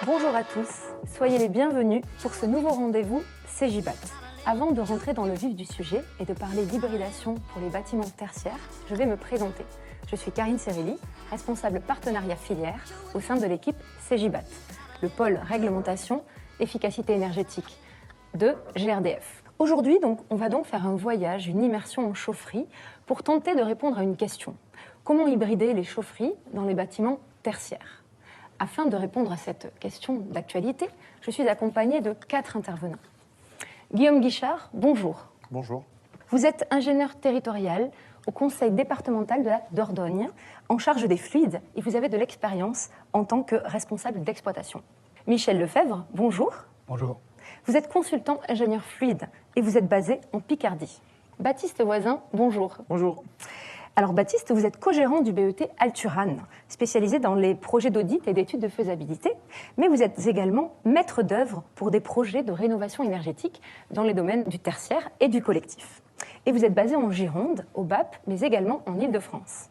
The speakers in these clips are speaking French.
Bonjour à tous, soyez les bienvenus pour ce nouveau rendez-vous CJBAT. Avant de rentrer dans le vif du sujet et de parler d'hybridation pour les bâtiments tertiaires, je vais me présenter. Je suis Karine Cerelli, responsable partenariat filière au sein de l'équipe CJBAT, le pôle réglementation efficacité énergétique de GRDF. Aujourd'hui, on va faire un voyage, une immersion en chaufferie pour tenter de répondre à une question. Comment hybrider les chaufferies dans les bâtiments tertiaires ? Afin de répondre à cette question d'actualité, je suis accompagnée de 4 intervenants. Guillaume Guichard, bonjour. Bonjour. Vous êtes ingénieur territorial au conseil départemental de la Dordogne, en charge des fluides, et vous avez de l'expérience en tant que responsable d'exploitation. Michel Lefebvre, bonjour. Bonjour. Vous êtes consultant ingénieur fluide et vous êtes basé en Picardie. Baptiste Voisin, bonjour. Bonjour. Alors Baptiste, vous êtes co-gérant du BET Alturan, spécialisé dans les projets d'audit et d'études de faisabilité, mais vous êtes également maître d'œuvre pour des projets de rénovation énergétique dans les domaines du tertiaire et du collectif. Et vous êtes basé en Gironde, au BAP, mais également en Île-de-France.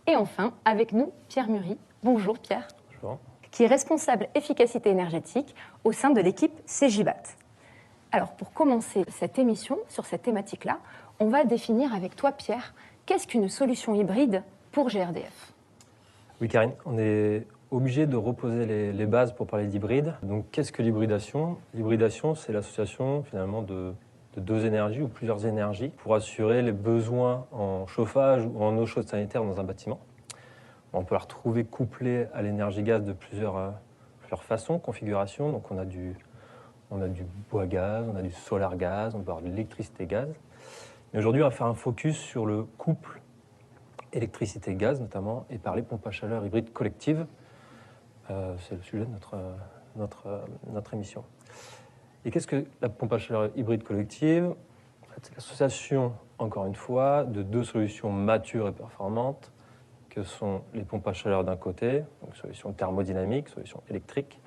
Et enfin, avec nous, Pierre Mury. Bonjour Pierre. Bonjour. Qui est responsable efficacité énergétique au sein de l'équipe CJBAT. Alors pour commencer cette émission sur cette thématique-là, on va définir avec toi Pierre, qu'est-ce qu'une solution hybride pour GRDF ? Oui, Karine, on est obligé de reposer les bases pour parler d'hybride. Donc, qu'est-ce que l'hybridation ? L'hybridation, c'est l'association finalement de deux énergies ou plusieurs énergies pour assurer les besoins en chauffage ou en eau chaude sanitaire dans un bâtiment. On peut la retrouver couplée à l'énergie gaz de plusieurs façons, configurations. Donc, on a du bois gaz, on a du solar gaz, on peut avoir de l'électricité gaz. Mais aujourd'hui, on va faire un focus sur le couple électricité-gaz notamment et par les pompes à chaleur hybrides collectives. C'est le sujet de notre émission. Et qu'est-ce que la pompe à chaleur hybride collective ? En fait, c'est l'association, encore une fois, de deux solutions matures et performantes que sont les pompes à chaleur d'un côté, donc solution thermodynamique, solution électrique,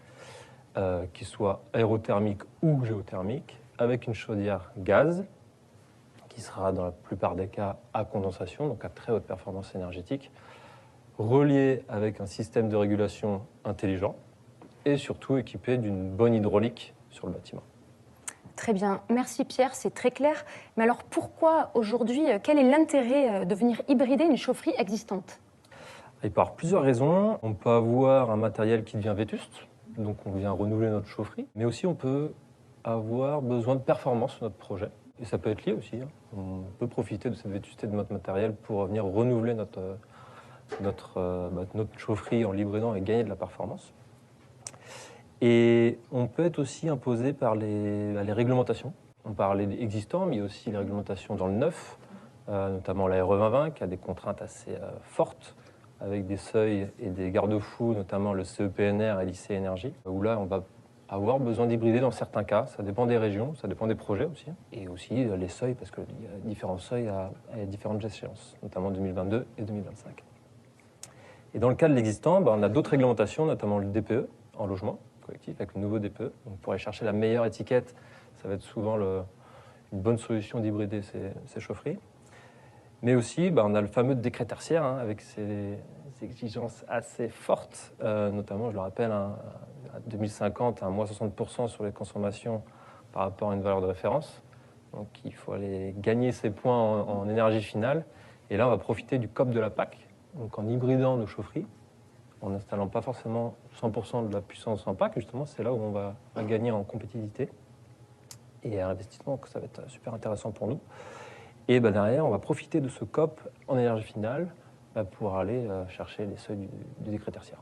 qui soit aérothermique ou géothermique, avec une chaudière gaz, qui sera dans la plupart des cas à condensation, donc à très haute performance énergétique, relié avec un système de régulation intelligent et surtout équipé d'une bonne hydraulique sur le bâtiment. Très bien, merci Pierre, c'est très clair. Mais alors pourquoi aujourd'hui, quel est l'intérêt de venir hybrider une chaufferie existante ? Il peut y avoir plusieurs raisons. On peut avoir un matériel qui devient vétuste, donc on vient renouveler notre chaufferie, mais aussi on peut avoir besoin de performance sur notre projet. Et ça peut être lié aussi. On peut profiter de cette vétusté de notre matériel pour venir renouveler notre chaufferie en l'hybridant et gagner de la performance. Et on peut être aussi imposé par les réglementations. On parlait des existants, mais il y a aussi les réglementations dans le neuf, notamment la RE 2020 qui a des contraintes assez fortes avec des seuils et des garde-fous, notamment le CEPNR et l'IC Énergie, où là on va avoir besoin d'hybrider dans certains cas. Ça dépend des régions, ça dépend des projets aussi. Et aussi les seuils, parce qu'il y a différents seuils à différentes échéances, notamment 2022 et 2025. Et dans le cas de l'existant, on a d'autres réglementations, notamment le DPE en logement collectif, avec le nouveau DPE. Donc pour aller chercher la meilleure étiquette, ça va être souvent une bonne solution d'hybrider ces chaufferies. Mais aussi, on a le fameux décret tertiaire, avec ses exigences assez fortes, notamment, je le rappelle, à 2050, à moins 60% sur les consommations par rapport à une valeur de référence. Donc il faut aller gagner ces points en énergie finale. Et là, on va profiter du COP de la PAC, donc en hybridant nos chaufferies, en n'installant pas forcément 100% de la puissance en PAC, justement, c'est là où on va gagner en compétitivité et à investissement, que ça va être super intéressant pour nous. Et derrière, on va profiter de ce COP en énergie finale pour aller chercher les seuils du décret tertiaire.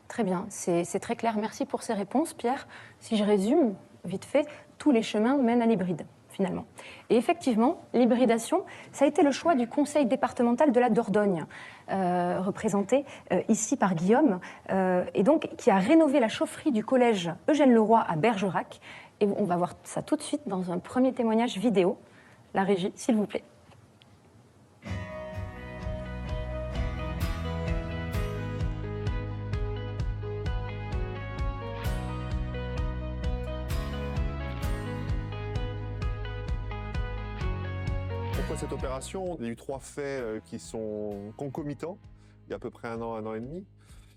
Très bien, c'est très clair. Merci pour ces réponses, Pierre. Si je résume vite fait, tous les chemins mènent à l'hybride, finalement. Et effectivement, l'hybridation, ça a été le choix du conseil départemental de la Dordogne, représenté ici par Guillaume, et donc qui a rénové la chaufferie du collège Eugène Leroy à Bergerac. Et on va voir ça tout de suite dans un premier témoignage vidéo. La régie, s'il vous plaît. Pourquoi cette opération ? l'opération, il y a eu 3 faits qui sont concomitants, il y a à peu près un an et demi.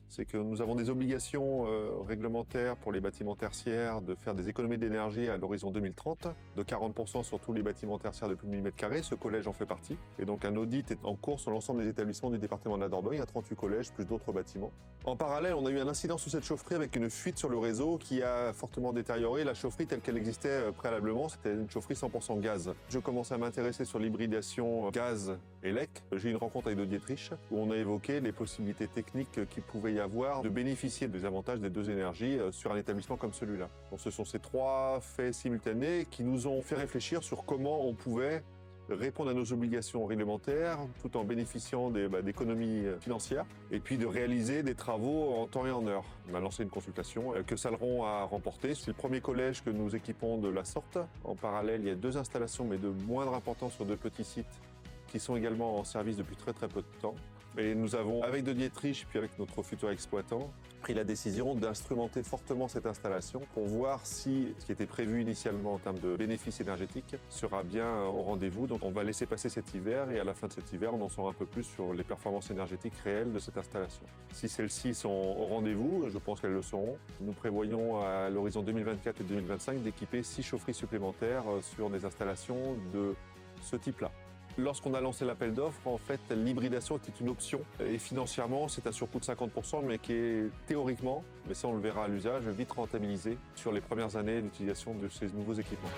C'est que nous avons des obligations réglementaires pour les bâtiments tertiaires de faire des économies d'énergie à l'horizon 2030, de 40% sur tous les bâtiments tertiaires de plus de 1000 m². Ce collège en fait partie. Et donc un audit est en cours sur l'ensemble des établissements du département de la Dordogne. Il y a 38 collèges plus d'autres bâtiments. En parallèle, on a eu un incident sous cette chaufferie avec une fuite sur le réseau qui a fortement détérioré la chaufferie telle qu'elle existait préalablement. C'était une chaufferie 100% gaz. Je commence à m'intéresser sur l'hybridation gaz-élec. J'ai eu une rencontre avec Dietrich où on a évoqué les possibilités techniques qui pouvaient y avoir de bénéficier des avantages des deux énergies sur un établissement comme celui-là. Donc ce sont ces 3 faits simultanés qui nous ont fait réfléchir sur comment on pouvait répondre à nos obligations réglementaires tout en bénéficiant d'économies financières et puis de réaliser des travaux en temps et en heure. On a lancé une consultation que Saleron a remportée. C'est le premier collège que nous équipons de la sorte. En parallèle, il y a 2 installations mais de moindre importance sur 2 petits sites qui sont également en service depuis très peu de temps. Et nous avons, avec Dietrich, puis avec notre futur exploitant, pris la décision d'instrumenter fortement cette installation pour voir si ce qui était prévu initialement en termes de bénéfices énergétiques sera bien au rendez-vous. Donc on va laisser passer cet hiver et à la fin de cet hiver, on en saura un peu plus sur les performances énergétiques réelles de cette installation. Si celles-ci sont au rendez-vous, je pense qu'elles le seront, nous prévoyons à l'horizon 2024 et 2025 d'équiper 6 chaufferies supplémentaires sur des installations de ce type-là. Lorsqu'on a lancé l'appel d'offres, en fait, l'hybridation était une option. Et financièrement, c'est un surcoût de 50%, mais qui est théoriquement, mais ça on le verra à l'usage, vite rentabilisé sur les premières années d'utilisation de ces nouveaux équipements.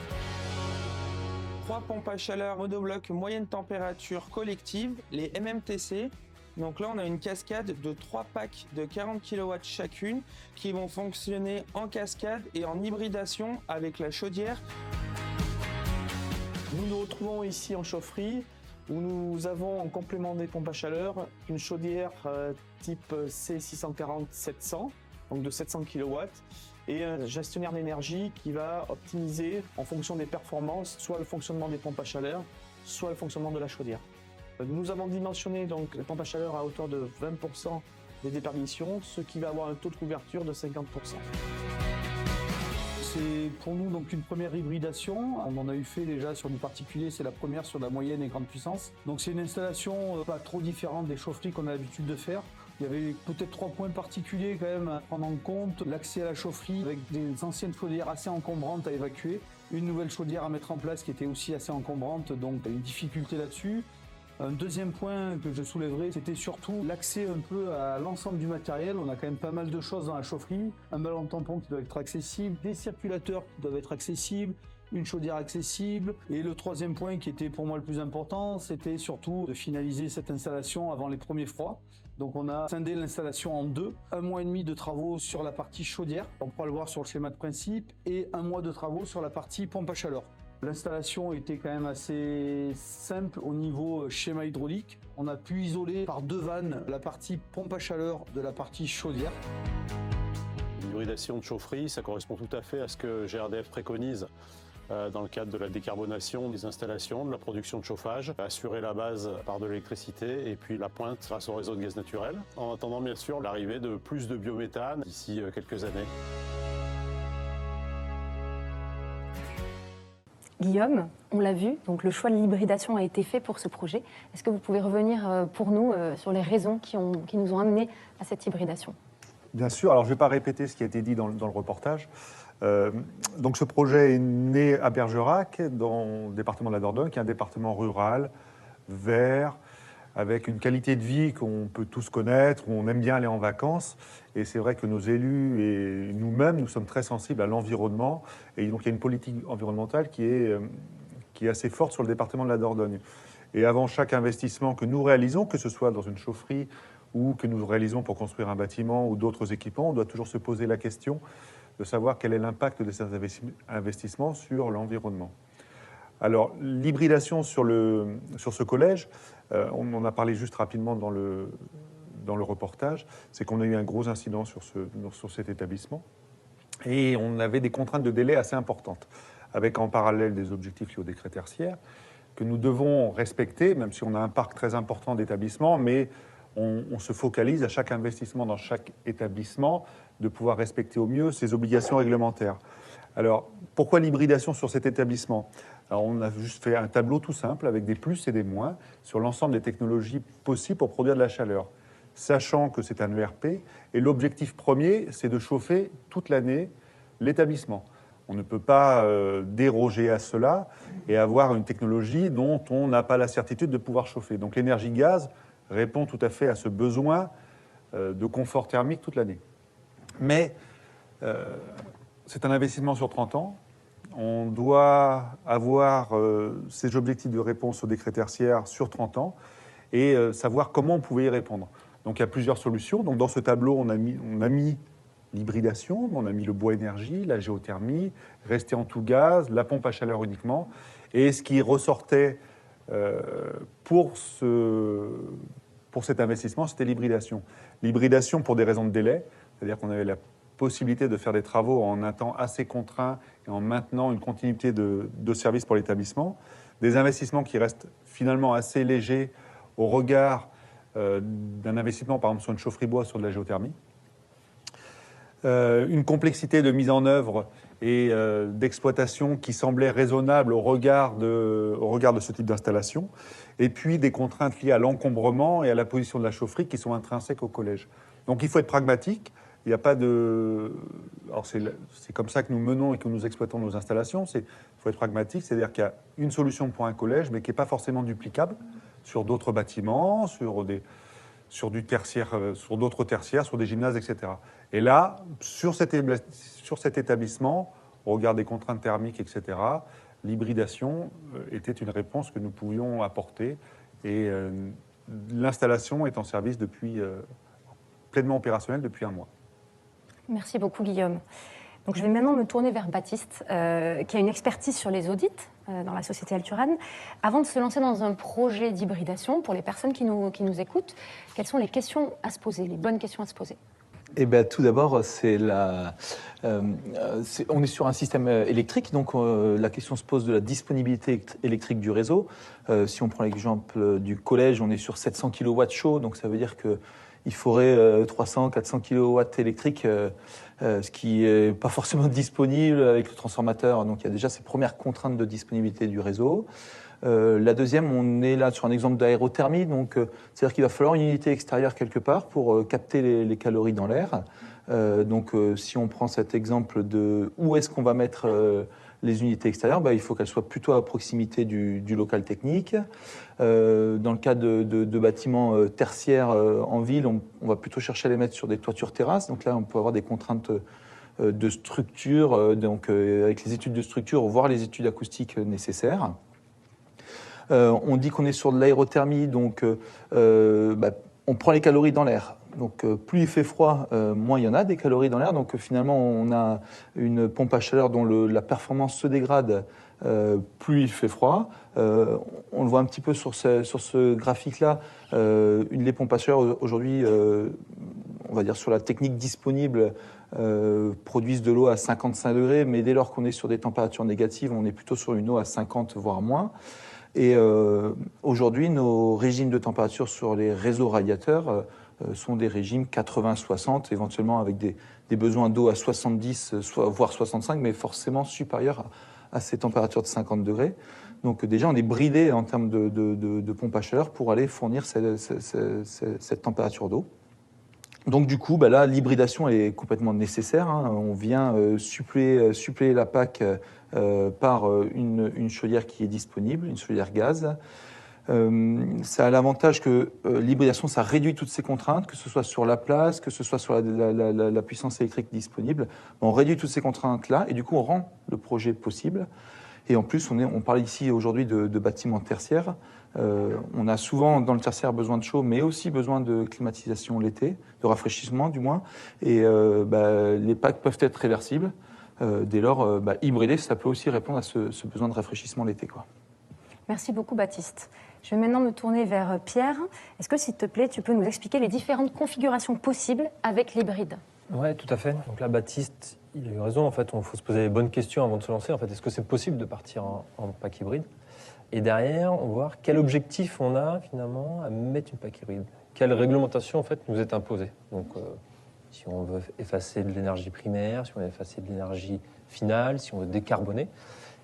3 pompes à chaleur monobloc moyenne température collective, les MMTC. Donc là, on a une cascade de 3 packs de 40 kW chacune qui vont fonctionner en cascade et en hybridation avec la chaudière. Nous nous retrouvons ici en chaufferie où nous avons en complément des pompes à chaleur une chaudière type C640-700, donc de 700 kW, et un gestionnaire d'énergie qui va optimiser en fonction des performances, soit le fonctionnement des pompes à chaleur, soit le fonctionnement de la chaudière. Nous avons dimensionné donc les pompes à chaleur à hauteur de 20% des déperditions, ce qui va avoir un taux de couverture de 50%. C'est pour nous donc une première hybridation. On en a eu fait déjà sur du particulier, c'est la première sur la moyenne et grande puissance. Donc c'est une installation pas trop différente des chaufferies qu'on a l'habitude de faire. Il y avait peut-être 3 points particuliers quand même à prendre en compte. L'accès à la chaufferie avec des anciennes chaudières assez encombrantes à évacuer. Une nouvelle chaudière à mettre en place qui était aussi assez encombrante, donc une difficulté là-dessus. Un deuxième point que je soulèverais, c'était surtout l'accès un peu à l'ensemble du matériel. On a quand même pas mal de choses dans la chaufferie. Un ballon tampon qui doit être accessible, des circulateurs qui doivent être accessibles, une chaudière accessible. Et le troisième point qui était pour moi le plus important, c'était surtout de finaliser cette installation avant les premiers froids. Donc on a scindé l'installation en 2, 1 mois et demi de travaux sur la partie chaudière, on pourra le voir sur le schéma de principe, et 1 mois de travaux sur la partie pompe à chaleur. L'installation était quand même assez simple au niveau schéma hydraulique. On a pu isoler par 2 vannes la partie pompe à chaleur de la partie chaudière. L'hybridation de chaufferie, ça correspond tout à fait à ce que GRDF préconise dans le cadre de la décarbonation des installations, de la production de chauffage, assurer la base par de l'électricité et puis la pointe grâce au réseau de gaz naturel, en attendant bien sûr l'arrivée de plus de biométhane d'ici quelques années. Guillaume, on l'a vu, donc le choix de l'hybridation a été fait pour ce projet. Est-ce que vous pouvez revenir pour nous sur les raisons qui nous ont amenés à cette hybridation ? Bien sûr, alors je ne vais pas répéter ce qui a été dit dans le reportage. Donc ce projet est né à Bergerac, dans le département de la Dordogne, qui est un département rural, vert, avec une qualité de vie qu'on peut tous connaître, où on aime bien aller en vacances. Et c'est vrai que nos élus et nous-mêmes, nous sommes très sensibles à l'environnement. Et donc il y a une politique environnementale qui est assez forte sur le département de la Dordogne. Et avant chaque investissement que nous réalisons, que ce soit dans une chaufferie ou que nous réalisons pour construire un bâtiment ou d'autres équipements, on doit toujours se poser la question de savoir quel est l'impact de ces investissements sur l'environnement. Alors, l'hybridation sur ce collège, on en a parlé juste rapidement dans le reportage, c'est qu'on a eu un gros incident sur cet établissement et on avait des contraintes de délai assez importantes, avec en parallèle des objectifs liés au décret tertiaire que nous devons respecter, même si on a un parc très important d'établissements, mais on se focalise à chaque investissement dans chaque établissement de pouvoir respecter au mieux ses obligations réglementaires. Alors, pourquoi l'hybridation sur cet établissement ? Alors on a juste fait un tableau tout simple avec des plus et des moins sur l'ensemble des technologies possibles pour produire de la chaleur, sachant que c'est un ERP et l'objectif premier, c'est de chauffer toute l'année l'établissement. On ne peut pas déroger à cela et avoir une technologie dont on n'a pas la certitude de pouvoir chauffer. Donc l'énergie gaz répond tout à fait à ce besoin de confort thermique toute l'année. Mais c'est un investissement sur 30 ans. On doit avoir ces objectifs de réponse au décret tertiaire sur 30 ans et savoir comment on pouvait y répondre. Donc il y a plusieurs solutions. Donc, dans ce tableau, on a mis l'hybridation, on a mis le bois énergie, la géothermie, rester en tout gaz, la pompe à chaleur uniquement. Et ce qui ressortait pour cet investissement, c'était l'hybridation. L'hybridation pour des raisons de délai, c'est-à-dire qu'on avait la possibilité de faire des travaux en un temps assez contraint et en maintenant une continuité de service pour l'établissement. Des investissements qui restent finalement assez légers au regard d'un investissement, par exemple, sur une chaufferie bois, sur de la géothermie. Une complexité de mise en œuvre et d'exploitation qui semblait raisonnable au regard de ce type d'installation. Et puis des contraintes liées à l'encombrement et à la position de la chaufferie qui sont intrinsèques au collège. Donc il faut être pragmatique. Il n'y a pas de... Alors c'est comme ça que nous menons et que nous exploitons nos installations. Il faut être pragmatique, c'est-à-dire qu'il y a une solution pour un collège, mais qui n'est pas forcément duplicable sur d'autres bâtiments, sur du tertiaire, sur d'autres tertiaires, sur des gymnases, etc. Et là, sur cet établissement, au regard des contraintes thermiques, etc., l'hybridation était une réponse que nous pouvions apporter. Et l'installation est en service pleinement opérationnelle depuis 1 mois. Merci beaucoup, Guillaume. Donc, je vais maintenant me tourner vers Baptiste, qui a une expertise sur les audits dans la société Alturan. Avant de se lancer dans un projet d'hybridation, pour les personnes qui nous écoutent, quelles sont les questions à se poser, les bonnes questions à se poser? Eh bien, tout d'abord, on est sur un système électrique, donc la question se pose de la disponibilité électrique du réseau. Si on prend l'exemple du collège, on est sur 700 kW chaud, donc ça veut dire qu'il faudrait 300-400 kW électriques, ce qui n'est pas forcément disponible avec le transformateur. Donc il y a déjà ces premières contraintes de disponibilité du réseau. La deuxième, on est là sur un exemple d'aérothermie, donc c'est-à-dire qu'il va falloir une unité extérieure quelque part pour capter les calories dans l'air. Donc si on prend cet exemple de où est-ce qu'on va mettre les unités extérieures, il faut qu'elles soient plutôt à proximité du local technique. Dans le cas de bâtiments tertiaires en ville, on va plutôt chercher à les mettre sur des toitures terrasses. Donc là, on peut avoir des contraintes de structure, donc avec les études de structure, voire les études acoustiques nécessaires. On dit qu'on est sur de l'aérothermie, donc on prend les calories dans l'air. Donc plus il fait froid, moins il y en a des calories dans l'air. Donc finalement, on a une pompe à chaleur dont la performance se dégrade plus il fait froid. On le voit un petit peu sur ce graphique-là. Les pompes à chaleur aujourd'hui, on va dire sur la technique disponible, produisent de l'eau à 55 degrés, mais dès lors qu'on est sur des températures négatives, on est plutôt sur une eau à 50 voire moins. Et aujourd'hui, nos régimes de température sur les réseaux radiateurs sont des régimes 80-60, éventuellement avec des besoins d'eau à 70, voire 65, mais forcément supérieurs à ces températures de 50 degrés. Donc déjà, on est bridé en termes de pompe à chaleur pour aller fournir cette température d'eau. Donc du coup, là, l'hybridation est complètement nécessaire. On vient suppléer la PAC par une chaudière qui est disponible, une chaudière gaz. Ça a l'avantage que l'hybridation, ça réduit toutes ces contraintes, que ce soit sur la place, que ce soit sur la puissance électrique disponible. On réduit toutes ces contraintes-là et du coup, on rend le projet possible. Et en plus, on parle ici aujourd'hui de bâtiments tertiaires. On a souvent dans le tertiaire besoin de chaud, mais aussi besoin de climatisation l'été, de rafraîchissement du moins. Et les packs peuvent être réversibles. Dès lors, hybrider, ça peut aussi répondre à ce besoin de rafraîchissement l'été, quoi. Merci beaucoup, Baptiste. Je vais maintenant me tourner vers Pierre. Est-ce que, s'il te plaît, tu peux nous expliquer les différentes configurations possibles avec l'hybride? Oui, tout à fait. Donc là, Baptiste, il a eu raison. En fait, il faut se poser les bonnes questions avant de se lancer. En fait, est-ce que c'est possible de partir en pack hybride? Et derrière, on va voir quel objectif on a finalement à mettre une pack hybride. Quelle réglementation en fait nous est imposée. Donc, si on veut effacer de l'énergie primaire, si on veut effacer de l'énergie finale, si on veut décarboner.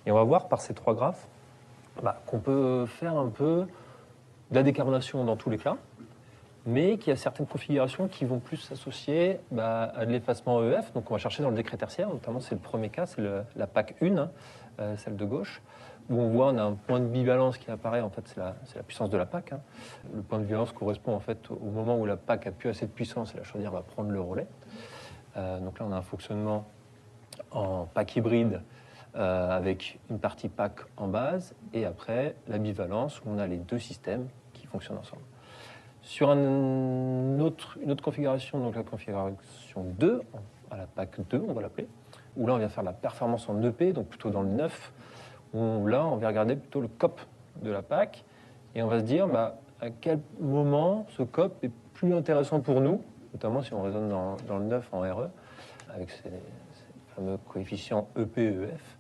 Et on va voir par ces 3 graphes Qu'on peut faire un peu de la décarbonation dans tous les cas, mais qu'il y a certaines configurations qui vont plus s'associer à de l'effacement EF. Donc on va chercher dans le décret tertiaire, notamment c'est le premier cas, c'est la PAC 1, celle de gauche, où on a un point de bivalence qui apparaît, en fait c'est la puissance de la PAC. Le point de bivalence correspond en fait au moment où la PAC a plus assez de puissance et la chaudière va prendre le relais. Donc là on a un fonctionnement en PAC hybride avec une partie PAC en base et après la bivalence où on a les deux systèmes qui fonctionnent ensemble. Sur une autre configuration, donc la configuration 2, à la PAC 2 on va l'appeler, où là on vient faire la performance en EP, donc plutôt dans le 9, où là on va regarder plutôt le COP de la PAC et on va se dire à quel moment ce COP est plus intéressant pour nous, notamment si on raisonne dans le 9 en RE, avec ces fameux coefficients EP-EF.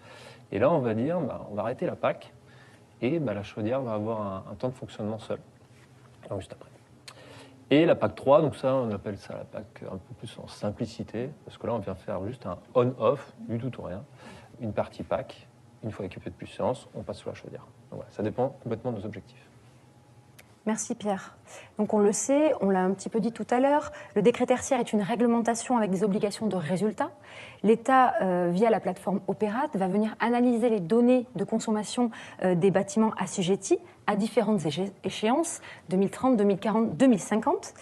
Et là on va dire, on va arrêter la PAC et la chaudière va avoir un temps de fonctionnement seul, donc juste après. Et la PAC 3, donc ça, on appelle ça la PAC un peu plus en simplicité, parce que là, on vient faire juste un on-off, du tout ou rien. Une partie PAC, une fois équipé de puissance, on passe sur la chaudière. Donc voilà, ça dépend complètement de nos objectifs. Merci Pierre. Donc on le sait, on l'a un petit peu dit tout à l'heure, le décret tertiaire est une réglementation avec des obligations de résultat. L'État, via la plateforme Opérate, va venir analyser les données de consommation des bâtiments assujettis à différentes échéances, 2030, 2040, 2050.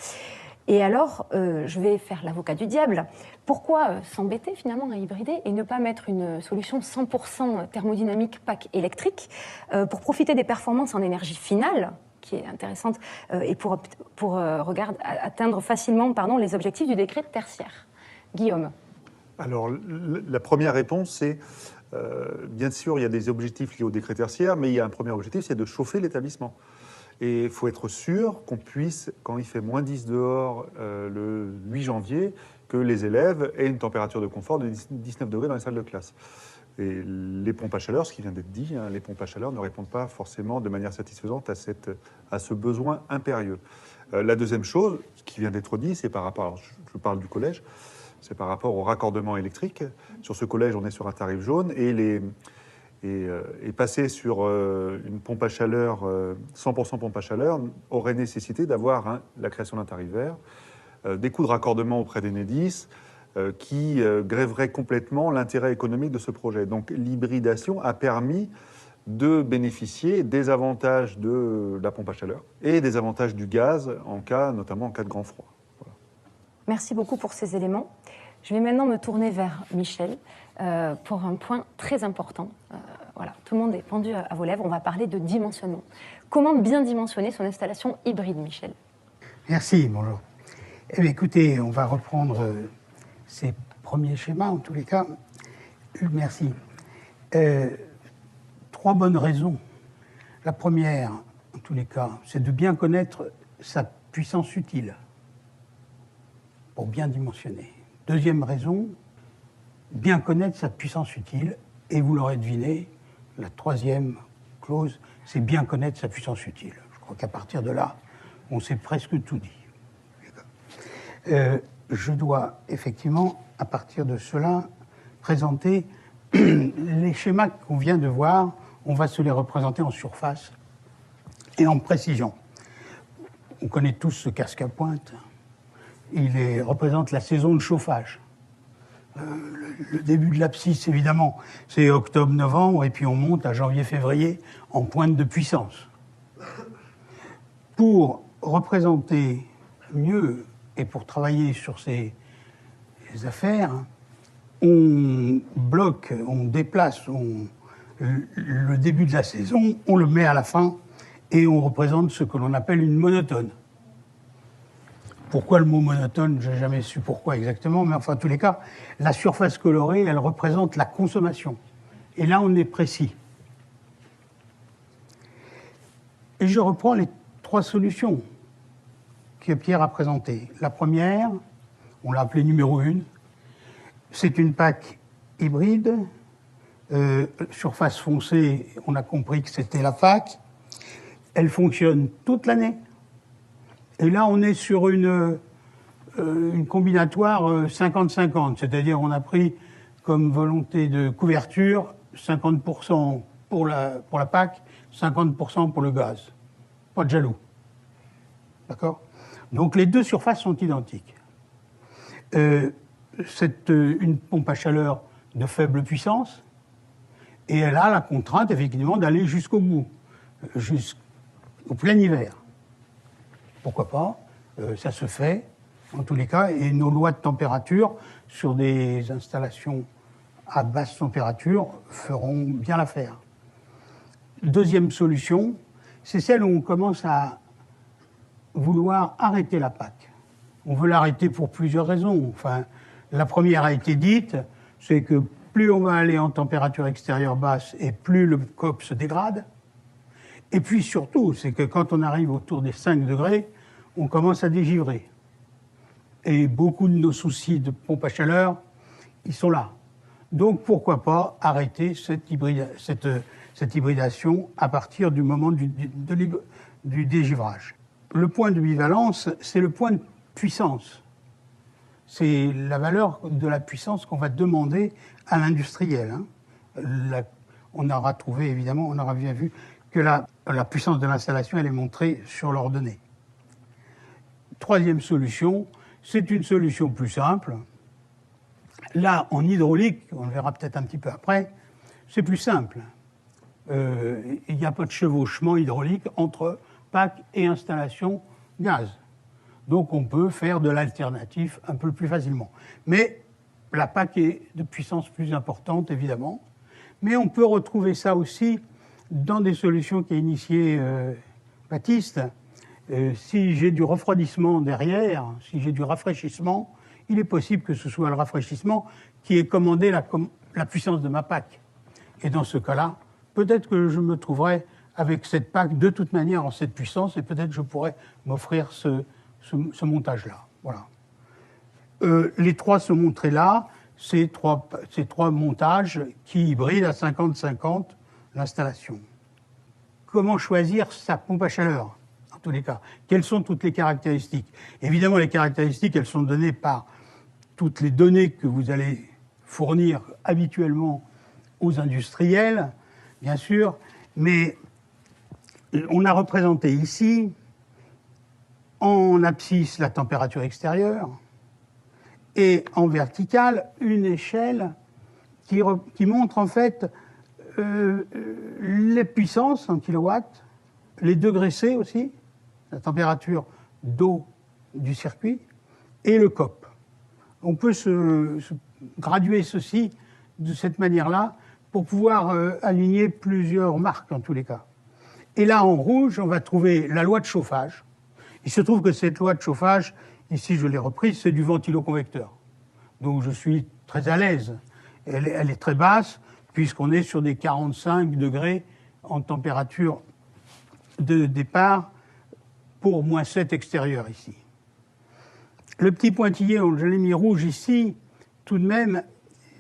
Et alors, je vais faire l'avocat du diable. Pourquoi s'embêter finalement à hybrider et ne pas mettre une solution 100% thermodynamique PAC électrique pour profiter des performances en énergie finale qui est intéressante, et pour atteindre facilement les objectifs du décret tertiaire. Guillaume. Alors, la première réponse, c'est, bien sûr, il y a des objectifs liés au décret tertiaire, mais il y a un premier objectif, c'est de chauffer l'établissement. Et il faut être sûr qu'on puisse, quand il fait moins 10 dehors le 8 janvier, que les élèves aient une température de confort de 19 degrés dans les salles de classe. Et les pompes à chaleur, ce qui vient d'être dit, les pompes à chaleur ne répondent pas forcément de manière satisfaisante à ce besoin impérieux. La deuxième chose, ce qui vient d'être dit, c'est par rapport, je parle du collège, c'est par rapport au raccordement électrique. Sur ce collège, on est sur un tarif jaune et passer sur une pompe à chaleur, 100% pompe à chaleur, aurait nécessité d'avoir la création d'un tarif vert, des coûts de raccordement auprès d'Enedis, qui grèverait complètement l'intérêt économique de ce projet. Donc l'hybridation a permis de bénéficier des avantages de la pompe à chaleur et des avantages du gaz, notamment en cas de grand froid. Voilà. Merci beaucoup pour ces éléments. Je vais maintenant me tourner vers Michel pour un point très important. Voilà, tout le monde est pendu à vos lèvres. On va parler de dimensionnement. Comment bien dimensionner son installation hybride, Michel? Merci, bonjour. Eh bien, écoutez, on va reprendre ces premiers schémas, en tous les cas. Merci. 3 bonnes raisons. La première, en tous les cas, c'est de bien connaître sa puissance utile pour bien dimensionner. Deuxième raison, bien connaître sa puissance utile. Et vous l'aurez deviné, la troisième clause, c'est bien connaître sa puissance utile. Je crois qu'à partir de là, on s'est presque tout dit. Je dois effectivement, à partir de cela, présenter les schémas qu'on vient de voir. On va se les représenter en surface et en précision. On connaît tous ce casque à pointe. Il représente la saison de chauffage. Le début de l'abscisse, évidemment, c'est octobre-novembre, et puis on monte à janvier-février en pointe de puissance. Pour représenter mieux et pour travailler sur ces affaires, on bloque, on déplace le début de la saison, on le met à la fin et on représente ce que l'on appelle une monotone. Pourquoi le mot monotone? Je n'ai jamais su pourquoi exactement, mais enfin, en tous les cas, la surface colorée, elle représente la consommation. Et là, on est précis. Et je reprends les 3 solutions que Pierre a présentées. La première, on l'a appelée numéro 1, c'est une PAC hybride, surface foncée, on a compris que c'était la PAC. Elle fonctionne toute l'année. Et là, on est sur une combinatoire 50-50, c'est-à-dire on a pris comme volonté de couverture 50% pour la PAC, 50% pour le gaz. Pas de jaloux. D'accord? Donc les deux surfaces sont identiques. C'est une pompe à chaleur de faible puissance, et elle a la contrainte, effectivement, d'aller jusqu'au bout, jusqu'au plein hiver. Pourquoi pas? Ça se fait, en tous les cas, et nos lois de température sur des installations à basse température feront bien l'affaire. Deuxième solution, c'est celle où on commence à vouloir arrêter la PAC. On veut l'arrêter pour plusieurs raisons. Enfin, la première a été dite, c'est que plus on va aller en température extérieure basse et plus le COP se dégrade. Et puis surtout, c'est que quand on arrive autour des 5 degrés, on commence à dégivrer. Et beaucoup de nos soucis de pompe à chaleur, ils sont là. Donc pourquoi pas arrêter cette hybridation à partir du moment du dégivrage. Le point de bivalence, c'est le point de puissance. C'est la valeur de la puissance qu'on va demander à l'industriel. Hein. On aura trouvé, évidemment, on aura bien vu que la puissance de l'installation, elle est montrée sur l'ordonnée. Troisième solution, c'est une solution plus simple. Là, en hydraulique, on le verra peut-être un petit peu après, c'est plus simple. Il n'y a pas de chevauchement hydraulique entre PAC et installation gaz. Donc on peut faire de l'alternatif un peu plus facilement. Mais la PAC est de puissance plus importante, évidemment. Mais on peut retrouver ça aussi dans des solutions qu'a initiées Baptiste. Si j'ai du refroidissement derrière, si j'ai du rafraîchissement, il est possible que ce soit le rafraîchissement qui ait commandé la puissance de ma PAC. Et dans ce cas-là, peut-être que je me trouverai avec cette PAC de toute manière en cette puissance et peut-être je pourrais m'offrir ce montage-là. Voilà. Les trois sont montrés là, ces trois montages qui hybrident à 50-50 l'installation. Comment choisir sa pompe à chaleur, en tous les cas? Quelles sont toutes les caractéristiques? Évidemment, les caractéristiques, elles sont données par toutes les données que vous allez fournir habituellement aux industriels, bien sûr, mais on a représenté ici, en abscisse, la température extérieure, et en verticale, une échelle qui montre en fait les puissances en kilowatts, les degrés C aussi, la température d'eau du circuit, et le COP. On peut se graduer ceci de cette manière-là pour pouvoir aligner plusieurs marques en tous les cas. Et là, en rouge, on va trouver la loi de chauffage. Il se trouve que cette loi de chauffage, ici je l'ai reprise, c'est du ventiloconvecteur. Donc je suis très à l'aise. Elle est très basse, puisqu'on est sur des 45 degrés en température de départ pour moins 7 extérieur ici. Le petit pointillé, je l'ai mis rouge ici, tout de même,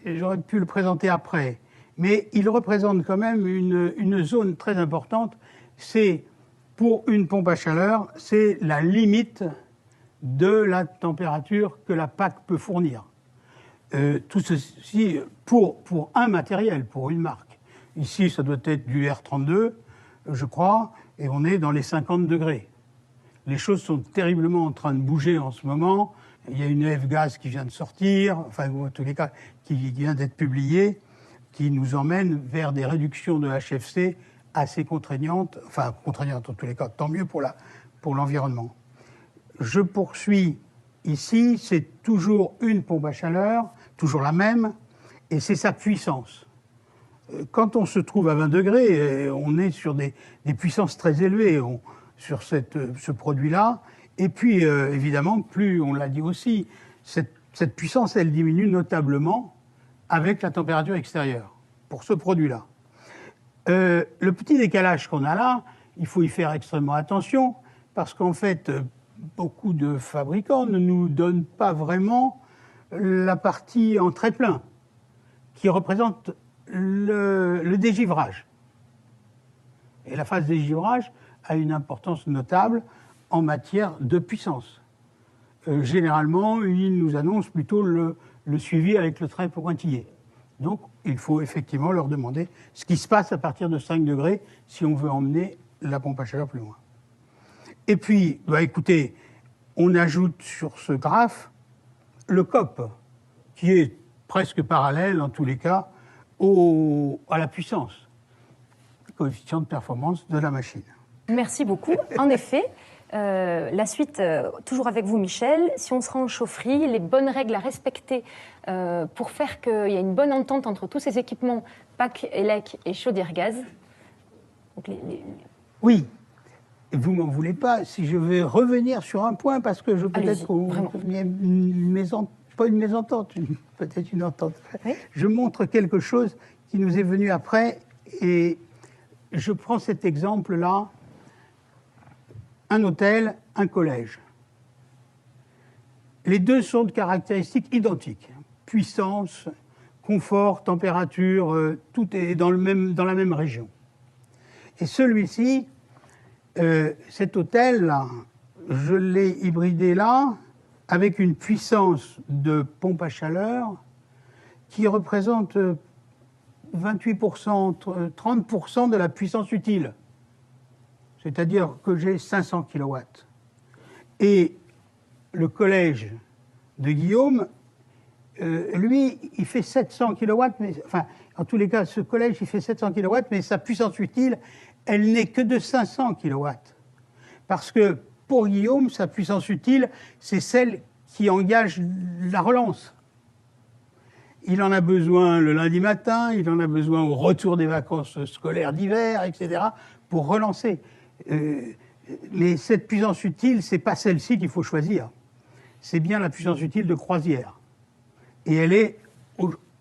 j'aurais pu le présenter après, mais il représente quand même une zone très importante. C'est, pour une pompe à chaleur, c'est la limite de la température que la PAC peut fournir. Tout ceci pour un matériel, pour une marque. Ici, ça doit être du R32, je crois, et on est dans les 50 degrés. Les choses sont terriblement en train de bouger en ce moment. Il y a une F-Gaz qui vient de sortir, enfin, en tous les cas, qui vient d'être publiée, qui nous emmène vers des réductions de HFC assez contraignantes, enfin, contraignantes en tous les cas, tant mieux pour l'environnement. Je poursuis ici, c'est toujours une pompe à chaleur, toujours la même, et c'est sa puissance. Quand on se trouve à 20 degrés, on est sur des puissances très élevées sur ce produit-là. Et puis, évidemment, plus, on l'a dit aussi, cette puissance, elle diminue notablement avec la température extérieure, pour ce produit-là. Le petit décalage qu'on a là, il faut y faire extrêmement attention, parce qu'en fait, beaucoup de fabricants ne nous donnent pas vraiment la partie en très plein, qui représente le dégivrage. Et la phase dégivrage a une importance notable en matière de puissance. Généralement, ils nous annoncent plutôt le suivi avec le trait pointillé. Donc, il faut effectivement leur demander ce qui se passe à partir de 5 degrés si on veut emmener la pompe à chaleur plus loin. Et puis, écoutez, on ajoute sur ce graphe le COP, qui est presque parallèle, en tous les cas, à la puissance, le coefficient de performance de la machine. Merci beaucoup. En effet, la suite, toujours avec vous, Michel. Si on sera en chaufferie, les bonnes règles à respecter pour faire qu'il y ait une bonne entente entre tous ces équipements, PAC, ELEC et chaudière gaz. Donc Oui. Et vous m'en voulez pas si je vais revenir sur un point, parce que peut-être qu'il y a pas une mésentente, peut-être une entente. Oui. Je montre quelque chose qui nous est venu après, et je prends cet exemple-là. Un hôtel, un collège. Les deux sont de caractéristiques identiques. Puissance, confort, température, tout est dans la même région. Et celui-ci, cet hôtel-là, je l'ai hybridé là, avec une puissance de pompe à chaleur qui représente 28%, 30% de la puissance utile. C'est-à-dire que j'ai 500 kW. Et le collège de Guillaume, lui, il fait 700 kW, mais, enfin, en tous les cas, ce collège, il fait 700 kW, mais sa puissance utile, elle n'est que de 500 kW. Parce que pour Guillaume, sa puissance utile, c'est celle qui engage la relance. Il en a besoin le lundi matin, il en a besoin au retour des vacances scolaires d'hiver, etc., pour relancer. Mais cette puissance utile, ce n'est pas celle-ci qu'il faut choisir. C'est bien la puissance utile de croisière. Et elle est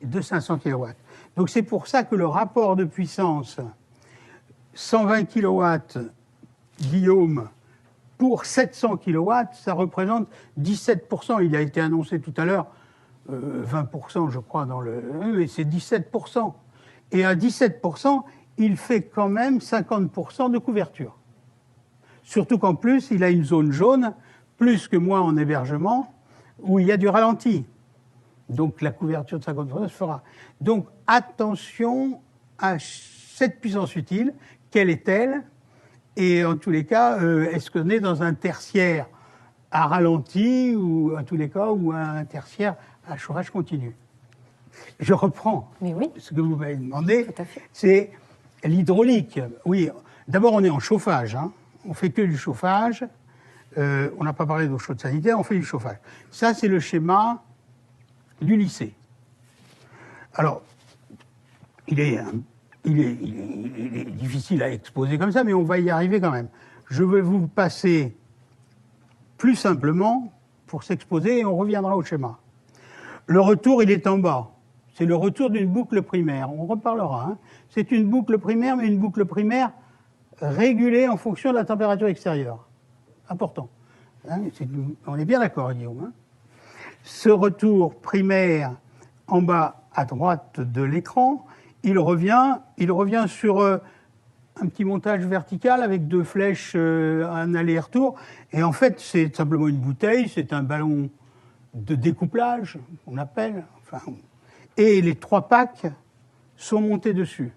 de 500 kW. Donc c'est pour ça que le rapport de puissance 120 kW Guillaume pour 700 kW, ça représente 17%. Il a été annoncé tout à l'heure, 20% je crois, mais c'est 17%. Et à 17%, il fait quand même 50% de couverture. Surtout qu'en plus, il a une zone jaune, plus que moi en hébergement, où il y a du ralenti. Donc la couverture de 50% se fera. Donc attention à cette puissance utile, quelle est-elle? Et en tous les cas, est-ce qu'on est dans un tertiaire à ralenti, ou en tous les cas, ou un tertiaire à chauffage continu? Je reprends ce que vous m'avez demandé, c'est l'hydraulique. Oui, d'abord on est en chauffage, hein. On fait que du chauffage, on n'a pas parlé d'eau chaude sanitaire, on fait du chauffage. Ça, c'est le schéma du lycée. Alors, il est difficile à exposer comme ça, mais on va y arriver quand même. Je vais vous passer plus simplement pour s'exposer et on reviendra au schéma. Le retour, il est en bas. C'est le retour d'une boucle primaire. On reparlera. Hein. C'est une boucle primaire, mais une boucle primaire régulée en fonction de la température extérieure. Important. Hein, on est bien d'accord, Guillaume. Hein. Ce retour primaire en bas à droite de l'écran, il revient sur un petit montage vertical avec deux flèches, un aller-retour. Et en fait, c'est simplement une bouteille, c'est un ballon de découplage, on appelle. Enfin, et les trois packs sont montés dessus.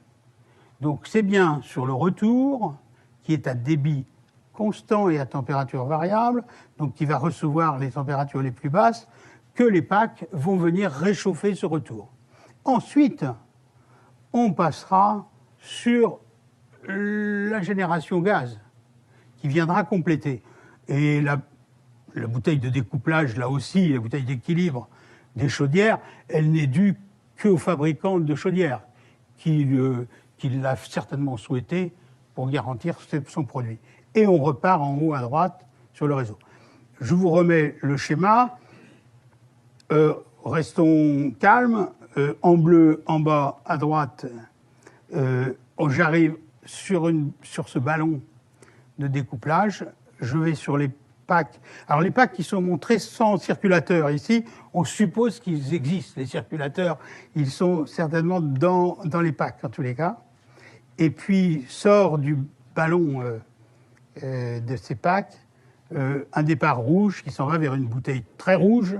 Donc c'est bien sur le retour, qui est à débit constant et à température variable, donc qui va recevoir les températures les plus basses, que les packs vont venir réchauffer ce retour. Ensuite, on passera sur la génération gaz, qui viendra compléter. Et la bouteille de découplage, là aussi, la bouteille d'équilibre des chaudières, elle n'est due qu'au fabricant de chaudières, qui l'a certainement souhaité pour garantir son produit. Et on repart en haut à droite sur le réseau. Je vous remets le schéma. Restons calmes. En bleu, en bas, à droite, j'arrive sur ce ballon de découplage. Je vais sur les packs. Alors les packs qui sont montrés sans circulateur ici, on suppose qu'ils existent. Les circulateurs, ils sont certainement dans les packs en tous les cas. Et puis sort du ballon de ces packs un départ rouge qui s'en va vers une bouteille très rouge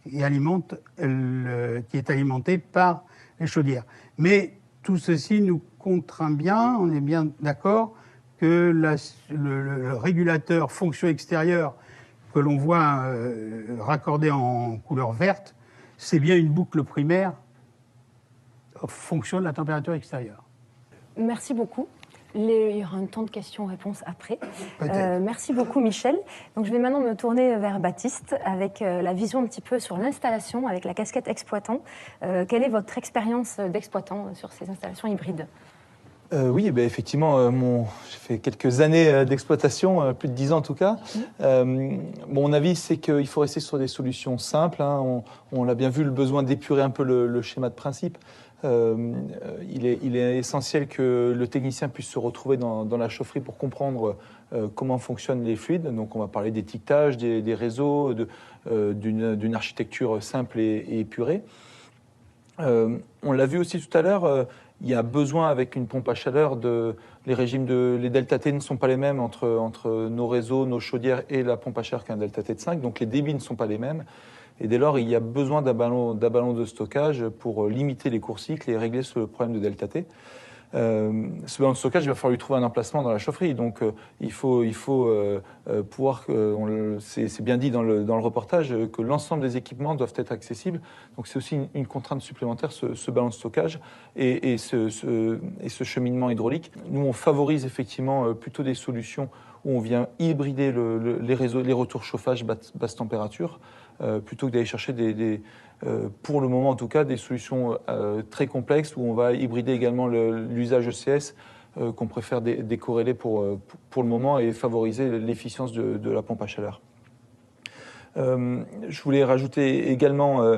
qui est alimentée par les chaudières. Mais tout ceci nous contraint bien, on est bien d'accord, que le régulateur fonction extérieure que l'on voit raccordé en couleur verte, c'est bien une boucle primaire en fonction de la température extérieure. Merci beaucoup. Il y aura un temps de questions-réponses après. Merci beaucoup Michel. Donc, je vais maintenant me tourner vers Baptiste avec la vision un petit peu sur l'installation avec la casquette exploitant. Quelle est votre expérience d'exploitant sur ces installations hybrides ? Oui, effectivement, j'ai fait quelques années d'exploitation, plus de 10 ans en tout cas. Mon avis, c'est qu'il faut rester sur des solutions simples. Hein. On l'a bien vu, le besoin d'épurer un peu le schéma de principe. Il est essentiel que le technicien puisse se retrouver dans la chaufferie pour comprendre comment fonctionnent les fluides. Donc on va parler d'étiquetage, des réseaux, d'une architecture simple et épurée. On l'a vu aussi tout à l'heure, il y a besoin avec une pompe à chaleur, les régimes les delta T ne sont pas les mêmes entre nos réseaux, nos chaudières et la pompe à chaleur qu'un delta T de 5, donc les débits ne sont pas les mêmes. Et dès lors, il y a besoin d'un ballon de stockage pour limiter les courts cycles et régler ce problème de delta T. Ce ballon de stockage, il va falloir lui trouver un emplacement dans la chaufferie. Donc, il faut pouvoir, c'est bien dit dans le reportage, que l'ensemble des équipements doivent être accessibles. Donc, c'est aussi une contrainte supplémentaire, ce ballon de stockage et ce cheminement hydraulique. Nous, on favorise effectivement plutôt des solutions où on vient hybrider les réseaux, les retours chauffage basse température, plutôt que d'aller chercher pour le moment en tout cas, des solutions très complexes où on va hybrider également l'usage ECS qu'on préfère décorréler pour le moment et favoriser l'efficience de la pompe à chaleur. Je voulais rajouter également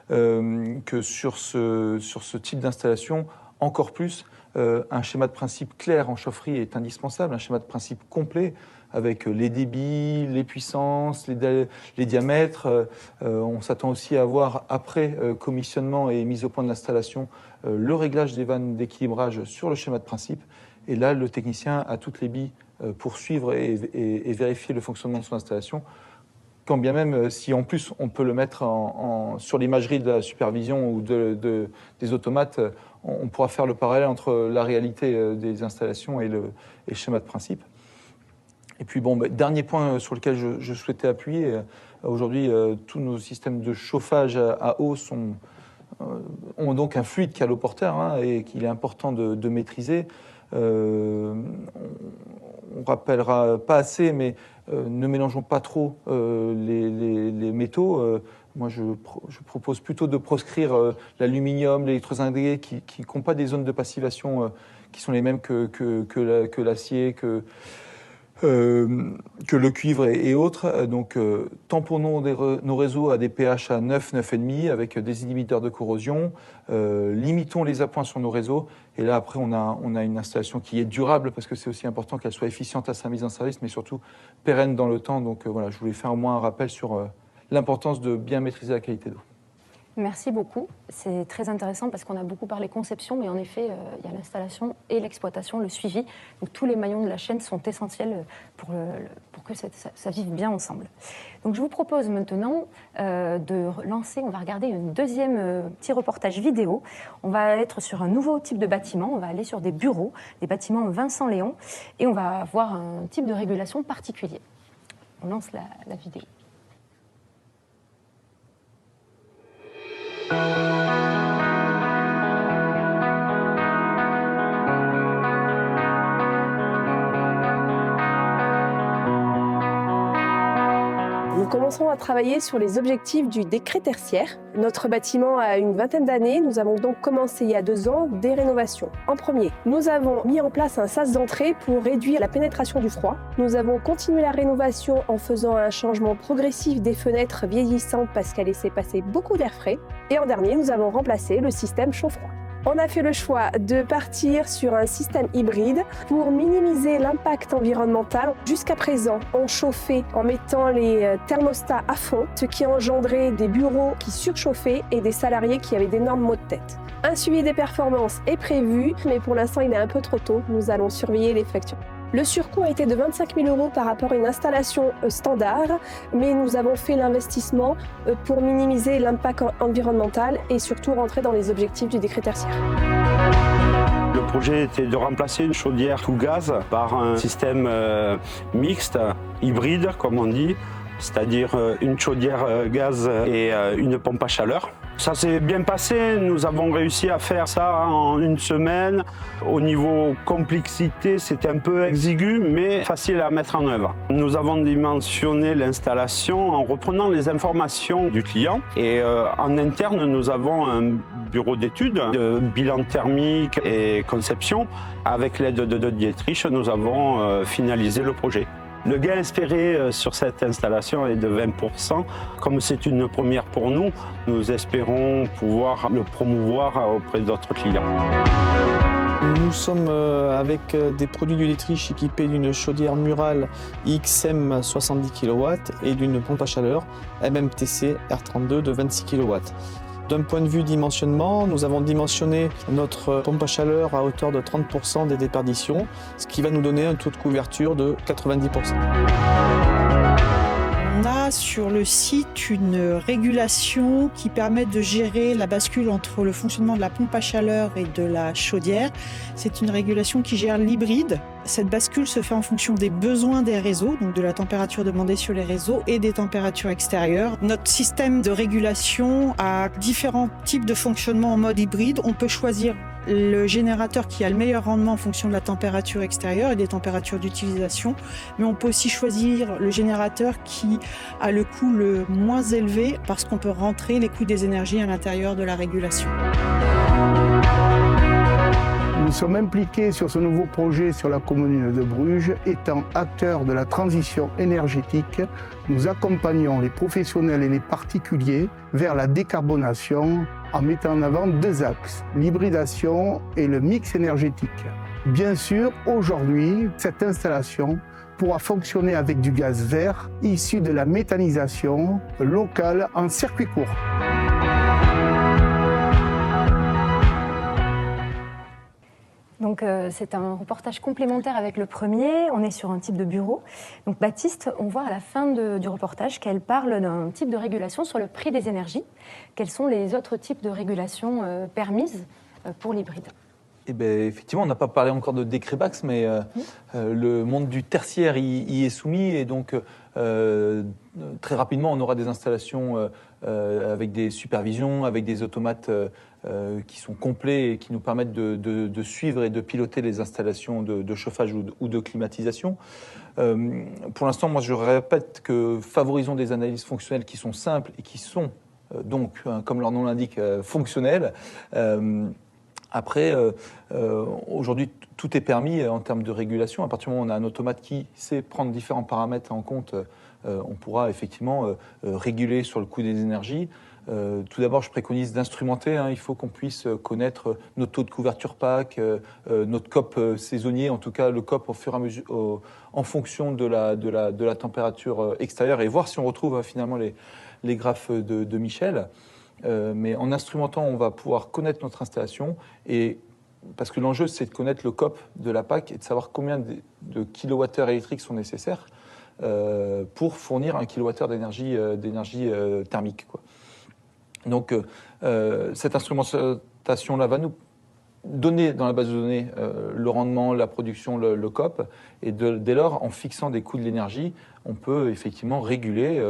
que sur ce type d'installation, encore plus, un schéma de principe clair en chaufferie est indispensable, un schéma de principe complet avec les débits, les puissances, les diamètres. On s'attend aussi à avoir, après commissionnement et mise au point de l'installation, le réglage des vannes d'équilibrage sur le schéma de principe. Et là, le technicien a toutes les billes pour suivre et vérifier le fonctionnement de son installation. Quand bien même, si en plus on peut le mettre sur l'imagerie de la supervision ou des automates, on pourra faire le parallèle entre la réalité des installations et le schéma de principe. Et puis dernier point sur lequel je souhaitais appuyer, aujourd'hui tous nos systèmes de chauffage à eau ont donc un fluide caloporteur et qu'il est important de maîtriser. On rappellera pas assez, mais ne mélangeons pas trop les métaux. Moi, je propose plutôt de proscrire l'aluminium, l'électrozingué, qui n'ont pas des zones de passivation qui sont les mêmes que l'acier, que le cuivre et autres. Donc, tamponnons nos réseaux à des pH à 9, 9,5 avec des inhibiteurs de corrosion. Limitons les appoints sur nos réseaux. Et là, après, on a une installation qui est durable parce que c'est aussi important qu'elle soit efficiente à sa mise en service, mais surtout pérenne dans le temps. Donc, voilà, je voulais faire au moins un rappel sur l'importance de bien maîtriser la qualité d'eau. Merci beaucoup. C'est très intéressant parce qu'on a beaucoup parlé conception, mais en effet, il y a l'installation et l'exploitation, le suivi. Donc tous les maillons de la chaîne sont essentiels pour que ça vive bien ensemble. Donc je vous propose maintenant de lancer, on va regarder un deuxième petit reportage vidéo. On va être sur un nouveau type de bâtiment, on va aller sur des bureaux, des bâtiments Vincent Léon, et on va avoir un type de régulation particulier. On lance la vidéo. Nous commençons à travailler sur les objectifs du décret tertiaire. Notre bâtiment a une vingtaine d'années. Nous avons donc commencé il y a 2 ans des rénovations. En premier, nous avons mis en place un sas d'entrée pour réduire la pénétration du froid. Nous avons continué la rénovation en faisant un changement progressif des fenêtres vieillissantes parce qu'elles laissaient passer beaucoup d'air frais. Et en dernier, nous avons remplacé le système chaud-froid. On a fait le choix de partir sur un système hybride pour minimiser l'impact environnemental. Jusqu'à présent, on chauffait en mettant les thermostats à fond, ce qui a engendré des bureaux qui surchauffaient et des salariés qui avaient d'énormes maux de tête. Un suivi des performances est prévu, mais pour l'instant, il est un peu trop tôt. Nous allons surveiller les factures. Le surcoût a été de 25 000 € par rapport à une installation standard, mais nous avons fait l'investissement pour minimiser l'impact environnemental et surtout rentrer dans les objectifs du décret tertiaire. Le projet était de remplacer une chaudière tout gaz par un système mixte, hybride comme on dit, c'est-à-dire une chaudière gaz et une pompe à chaleur. Ça s'est bien passé, nous avons réussi à faire ça en une semaine. Au niveau complexité, c'était un peu exigu, mais facile à mettre en œuvre. Nous avons dimensionné l'installation en reprenant les informations du client. Et en interne, nous avons un bureau d'études, de bilan thermique et conception. Avec l'aide de Dietrich, nous avons finalisé le projet. Le gain espéré sur cette installation est de 20%. Comme c'est une première pour nous, nous espérons pouvoir le promouvoir auprès d'autres clients. Nous sommes avec des produits du Dietrich équipés d'une chaudière murale XM 70 kW et d'une pompe à chaleur MMTC R32 de 26 kW. D'un point de vue dimensionnement, nous avons dimensionné notre pompe à chaleur à hauteur de 30% des déperditions, ce qui va nous donner un taux de couverture de 90%. On a sur le site une régulation qui permet de gérer la bascule entre le fonctionnement de la pompe à chaleur et de la chaudière. C'est une régulation qui gère l'hybride. Cette bascule se fait en fonction des besoins des réseaux, donc de la température demandée sur les réseaux et des températures extérieures. Notre système de régulation a différents types de fonctionnement en mode hybride. On peut choisir le générateur qui a le meilleur rendement en fonction de la température extérieure et des températures d'utilisation, mais on peut aussi choisir le générateur qui a le coût le moins élevé parce qu'on peut rentrer les coûts des énergies à l'intérieur de la régulation. Nous sommes impliqués sur ce nouveau projet sur la commune de Bruges. Étant acteurs de la transition énergétique, nous accompagnons les professionnels et les particuliers vers la décarbonation en mettant en avant deux axes, l'hybridation et le mix énergétique. Bien sûr, aujourd'hui, cette installation pourra fonctionner avec du gaz vert issu de la méthanisation locale en circuit court. Donc c'est un reportage complémentaire avec le premier, on est sur un type de bureau. Donc Baptiste, on voit à la fin du reportage qu'elle parle d'un type de régulation sur le prix des énergies. Quels sont les autres types de régulations permises pour l'hybride ? Eh bien, effectivement, on n'a pas parlé encore de décret Bax, mais le monde du tertiaire y est soumis et donc très rapidement on aura des installations avec des supervisions, avec des automates qui sont complets et qui nous permettent de suivre et de piloter les installations de chauffage ou de climatisation. Pour l'instant, moi je répète que favorisons des analyses fonctionnelles qui sont simples et qui sont donc, comme leur nom l'indique, fonctionnelles. Après, aujourd'hui, tout est permis en termes de régulation. À partir du moment où on a un automate qui sait prendre différents paramètres en compte, on pourra effectivement réguler sur le coût des énergies. Tout d'abord, je préconise d'instrumenter. Il faut qu'on puisse connaître notre taux de couverture PAC, notre COP saisonnier, en tout cas le COP au fur et à mesure, en fonction de la température extérieure, et voir si on retrouve finalement les graphes de Michel. Mais en instrumentant, on va pouvoir connaître notre installation, et parce que l'enjeu, c'est de connaître le COP de la PAC et de savoir combien de kilowattheures électriques sont nécessaires pour fournir 1 kilowattheure d'énergie thermique, quoi. Donc, cette instrumentation-là va nous donner dans la base de données le rendement, la production, le COP, et dès lors, en fixant des coûts de l'énergie, on peut effectivement réguler,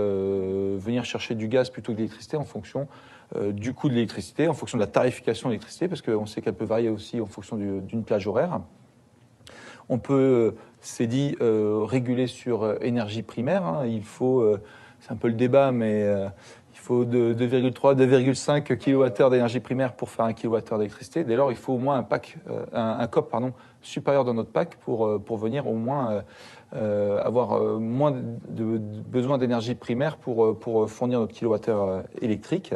venir chercher du gaz plutôt que de l'électricité en fonction du coût de l'électricité, en fonction de la tarification de l'électricité, parce qu'on sait qu'elle peut varier aussi en fonction d'une plage horaire. On peut, c'est dit, réguler sur énergie primaire. Il faut, c'est un peu le débat, mais il faut 2,3, 2,5 kWh d'énergie primaire pour faire 1 kWh d'électricité. Dès lors, il faut au moins un COP supérieur dans notre PAC pour venir au moins avoir moins de besoin d'énergie primaire pour fournir notre kilowattheure électrique.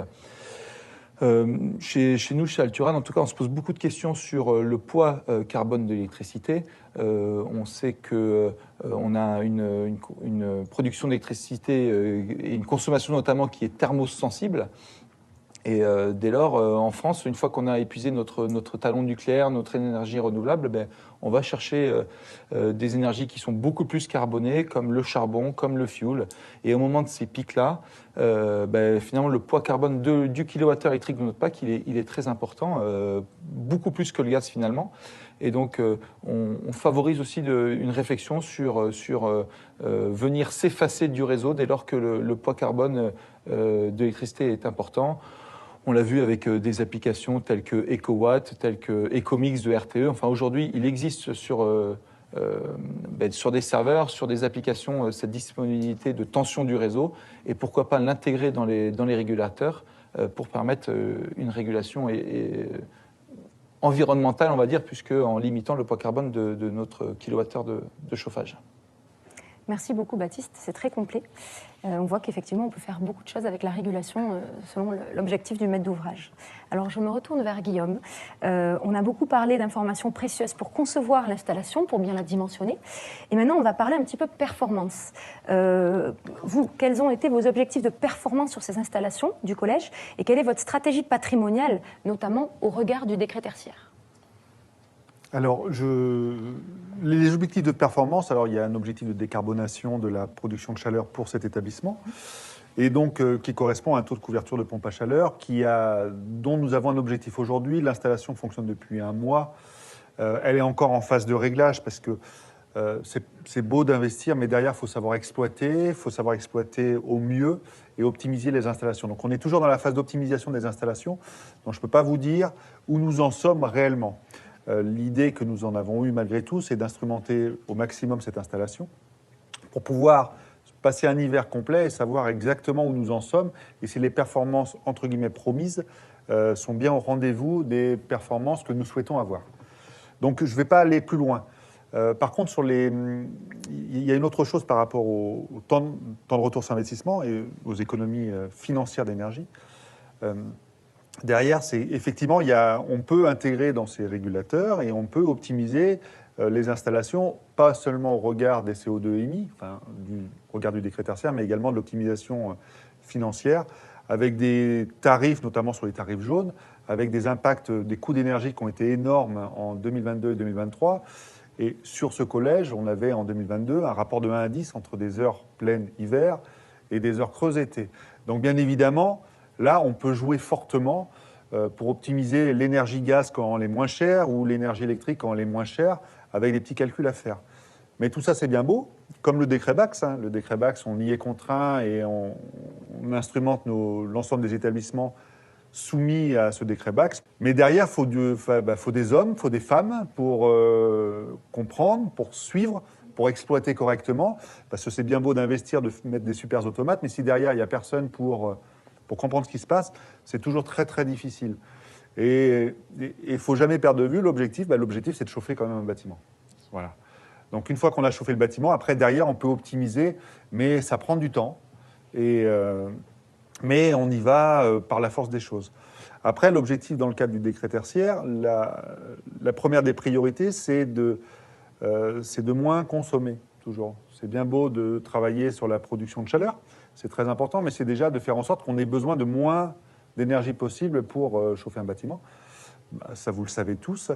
Chez nous, chez Alturane, en tout cas, on se pose beaucoup de questions sur le poids carbone de l'électricité. On sait qu'on a une production d'électricité et une consommation notamment qui est thermosensible. Et dès lors, en France, une fois qu'on a épuisé notre talon nucléaire, notre énergie renouvelable, on va chercher des énergies qui sont beaucoup plus carbonées, comme le charbon, comme le fioul. Et au moment de ces pics-là, finalement, le poids carbone du kilowattheure électrique de notre pack, il est très important, beaucoup plus que le gaz finalement. Et donc, on favorise aussi une réflexion sur venir s'effacer du réseau dès lors que le poids carbone de l'électricité est important. On l'a vu avec des applications telles que EcoWatt, telles que EcoMix de RTE. Enfin, aujourd'hui, il existe sur des serveurs, sur des applications, cette disponibilité de tension du réseau. Et pourquoi pas l'intégrer dans les régulateurs pour permettre une régulation environnementale, on va dire, puisque en limitant le poids carbone de notre kilowattheure de chauffage. Merci beaucoup Baptiste, c'est très complet. On voit qu'effectivement on peut faire beaucoup de choses avec la régulation selon l'objectif du maître d'ouvrage. Alors je me retourne vers Guillaume. On a beaucoup parlé d'informations précieuses pour concevoir l'installation, pour bien la dimensionner. Et maintenant on va parler un petit peu performance. Vous, quels ont été vos objectifs de performance sur ces installations du collège et quelle est votre stratégie patrimoniale, notamment au regard du décret tertiaire ? Alors, les objectifs de performance, alors il y a un objectif de décarbonation de la production de chaleur pour cet établissement, et donc qui correspond à un taux de couverture de pompe à chaleur dont nous avons un objectif aujourd'hui. L'installation fonctionne depuis un mois. Elle est encore en phase de réglage parce que c'est beau d'investir, mais derrière, il faut savoir exploiter au mieux et optimiser les installations. Donc on est toujours dans la phase d'optimisation des installations, donc je ne peux pas vous dire où nous en sommes réellement. L'idée que nous en avons eue malgré tout, c'est d'instrumenter au maximum cette installation pour pouvoir passer un hiver complet et savoir exactement où nous en sommes et si les performances, entre guillemets, promises sont bien au rendez-vous des performances que nous souhaitons avoir. Donc je ne vais pas aller plus loin. Par contre, il y a une autre chose par rapport au temps de retour sur investissement et aux économies financières d'énergie. Derrière, c'est effectivement, on peut intégrer dans ces régulateurs et on peut optimiser les installations, pas seulement au regard des CO2 émis, du regard du décret tertiaire, mais également de l'optimisation financière, avec des tarifs, notamment sur les tarifs jaunes, avec des impacts des coûts d'énergie qui ont été énormes en 2022 et 2023. Et sur ce collège, on avait en 2022 un rapport de 1 à 10 entre des heures pleines hiver et des heures creuses été. Donc bien évidemment, là, on peut jouer fortement pour optimiser l'énergie gaz quand elle est moins chère ou l'énergie électrique quand elle est moins chère, avec des petits calculs à faire. Mais tout ça, c'est bien beau, comme le décret Bax. Le décret Bax, on y est contraint et on instrumente l'ensemble des établissements soumis à ce décret Bax. Mais derrière, il faut des hommes, il faut des femmes pour comprendre, pour suivre, pour exploiter correctement. Parce que c'est bien beau d'investir, de mettre des super automates, mais si derrière, il n'y a personne pour comprendre ce qui se passe, c'est toujours très, très difficile. Et il ne faut jamais perdre de vue l'objectif. L'objectif, c'est de chauffer quand même un bâtiment. Voilà. Donc, une fois qu'on a chauffé le bâtiment, après, derrière, on peut optimiser, mais ça prend du temps. Mais on y va par la force des choses. Après, l'objectif dans le cadre du décret tertiaire, la première des priorités, c'est de moins consommer, toujours. C'est bien beau de travailler sur la production de chaleur, c'est très important, mais c'est déjà de faire en sorte qu'on ait besoin de moins d'énergie possible pour chauffer un bâtiment. Ça, vous le savez tous.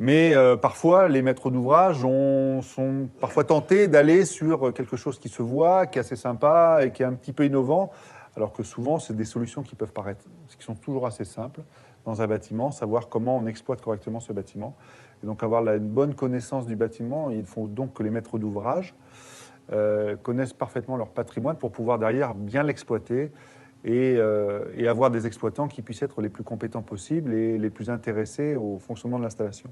Mais parfois, les maîtres d'ouvrage sont parfois tentés d'aller sur quelque chose qui se voit, qui est assez sympa et qui est un petit peu innovant, alors que souvent, c'est des solutions qui peuvent paraître, qui sont toujours assez simples dans un bâtiment, savoir comment on exploite correctement ce bâtiment. Et donc, avoir une bonne connaissance du bâtiment, il faut donc que les maîtres d'ouvrage connaissent parfaitement leur patrimoine pour pouvoir derrière bien l'exploiter et avoir des exploitants qui puissent être les plus compétents possibles et les plus intéressés au fonctionnement de l'installation.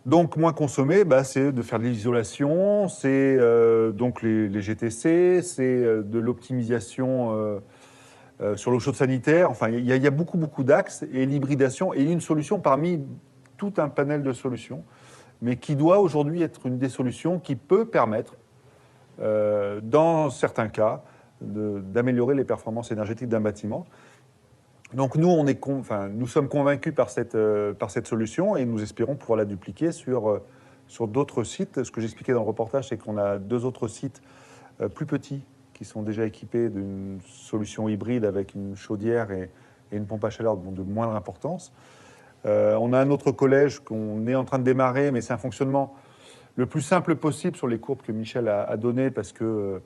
Donc, moins consommer, c'est de faire de l'isolation, c'est donc les GTC, c'est de l'optimisation sur l'eau chaude sanitaire. Enfin, il y a beaucoup, beaucoup d'axes et l'hybridation est une solution parmi tout un panel de solutions, mais qui doit aujourd'hui être une des solutions qui peut permettre, dans certains cas, d'améliorer les performances énergétiques d'un bâtiment. Donc nous, nous sommes convaincus par cette solution et nous espérons pouvoir la dupliquer sur d'autres sites. Ce que j'expliquais dans le reportage, c'est qu'on a 2 autres sites plus petits qui sont déjà équipés d'une solution hybride avec une chaudière et une pompe à chaleur de moindre importance. On a un autre collège qu'on est en train de démarrer, mais c'est un fonctionnement le plus simple possible sur les courbes que Michel a données, parce que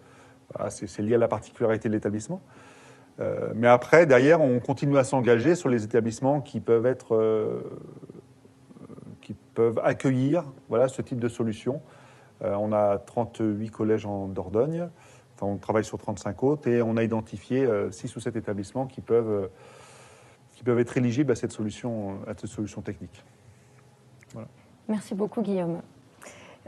c'est lié à la particularité de l'établissement. Mais après, derrière, on continue à s'engager sur les établissements qui peuvent accueillir ce type de solution. On a 38 collèges en Dordogne, enfin, on travaille sur 35 autres, et on a identifié 6 ou 7 établissements qui peuvent être éligibles à cette solution technique. Voilà. Merci beaucoup, Guillaume.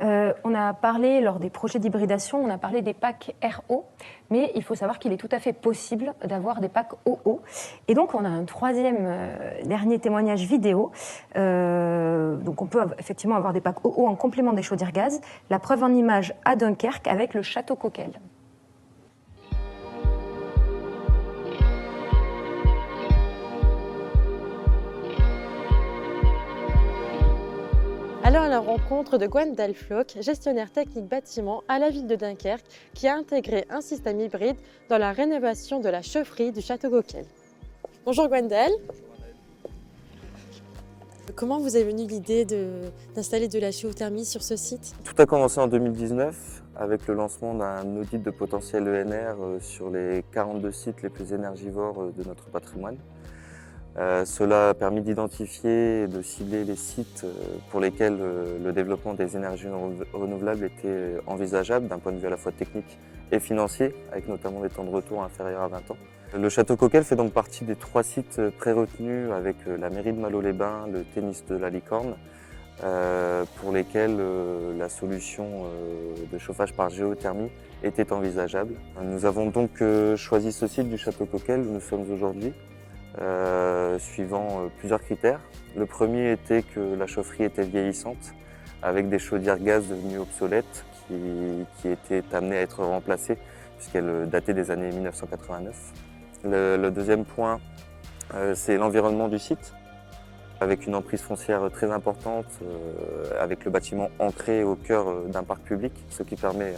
On a parlé, lors des projets d'hybridation, on a parlé des packs RO, mais il faut savoir qu'il est tout à fait possible d'avoir des packs OO. Et donc, on a un troisième, dernier témoignage vidéo. Donc, on peut effectivement avoir des packs OO en complément des chaudières gaz. La preuve en image à Dunkerque avec le Château Coquel. Alors à la rencontre de Gwendal Floch, gestionnaire technique bâtiment à la ville de Dunkerque, qui a intégré un système hybride dans la rénovation de la chaufferie du Château Coquel. Bonjour Gwendal. Comment vous est venue l'idée d'installer de la géothermie sur ce site? Tout a commencé en 2019 avec le lancement d'un audit de potentiel ENR sur les 42 sites les plus énergivores de notre patrimoine. Cela a permis d'identifier et de cibler les sites pour lesquels le développement des énergies renouvelables était envisageable d'un point de vue à la fois technique et financier, avec notamment des temps de retour inférieurs à 20 ans. Le Château Coquel fait donc partie des 3 sites pré-retenus avec la mairie de Malo-les-Bains, le tennis de la Licorne, pour lesquels la solution de chauffage par géothermie était envisageable. Nous avons donc choisi ce site du Château Coquel où nous sommes aujourd'hui. Suivant plusieurs critères. Le premier était que la chaufferie était vieillissante, avec des chaudières gaz devenues obsolètes qui étaient amenées à être remplacées puisqu'elles dataient des années 1989. Le deuxième point, c'est l'environnement du site, avec une emprise foncière très importante, avec le bâtiment ancré au cœur d'un parc public, ce qui permet